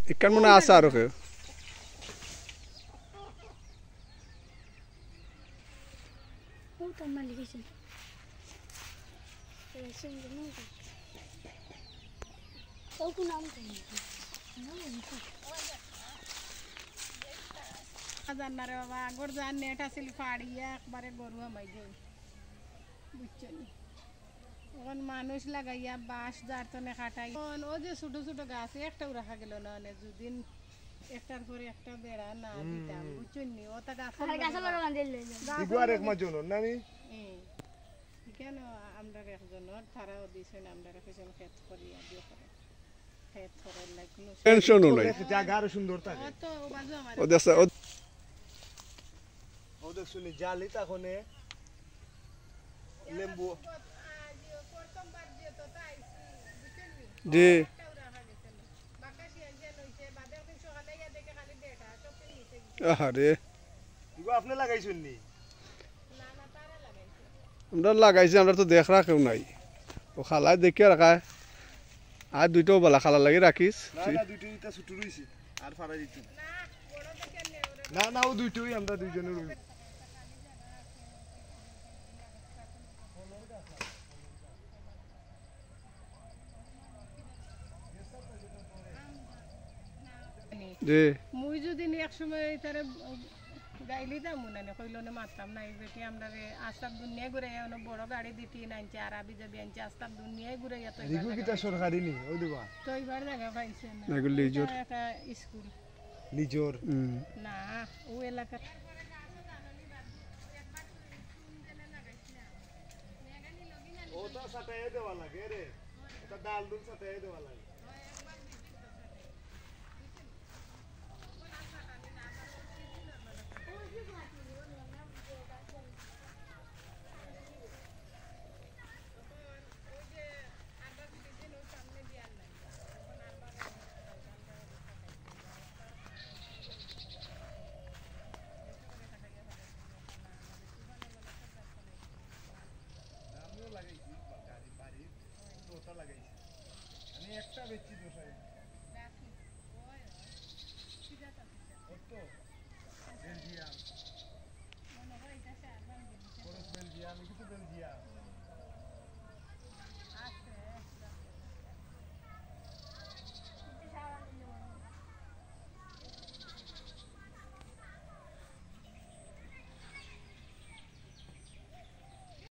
এখান মনে আছে আরো কেউ জানারে বাবা আগর যার নেট আছিল ফাড়িয়া একবারে গরু আমাই যাই বুঝছেন এখন মানুষ লাগাইয়া বাঁশ যার তনে কাটাই ও যে ছোট ছোট গাছ একটাও রাখা গেল না যদিন একটার পরে একটা বেড়া না দিতাম বুঝছেন নি ওটা গাছ কেন আমরা একজনের তারাও দিয়েছেন আমরা রেখেছেন ক্ষেত করিয়া দিয়ে করে ক্ষেত করার লাগে কোনো টেনশনও নাই জায়গা আরো সুন্দর থাকে ও তো বাজু আমার ও দেখছে ওদের শুনি জালি তখন লেম্বু জি আরে এগুলো আপনি লাগাইছেন নি আমরা লাগাইছি আমরা তো দেখ রাখেও নাই ও খালায় দেখিয়ে রাখায় আর দুইটাও বলা খালা লাগি রাখিস না দুইটাই তা ছুটু রইছি আর ফাড়া দিত না ও দুইটাই আমরা দুইজনে রই জি মুই যদি এক সময় তারে গাইলি দাম মনে নেই কইল না মারতাম না এই বেটি আমরা আস্তাব দুনিয়া ঘুরে বড় গাড়ি দিতি নাইছে আর আবি যাবি আনছে আস্তাব দুনিয়ায় ঘুরে তো রিগু কিটা সরকারি নি ওই দিবা তো এবার জায়গা পাইছে না এগুলো লিজোর একটা স্কুল লিজোর না ও এলাকা ওটা সাটাই দেওয়া লাগে রে ওটা ডাল দুল সাটাই দেওয়া লাগে আমি একটা বেচছি দোষাই বেলজিয়াম বেলজিয়াম কিছু বেলজিয়াম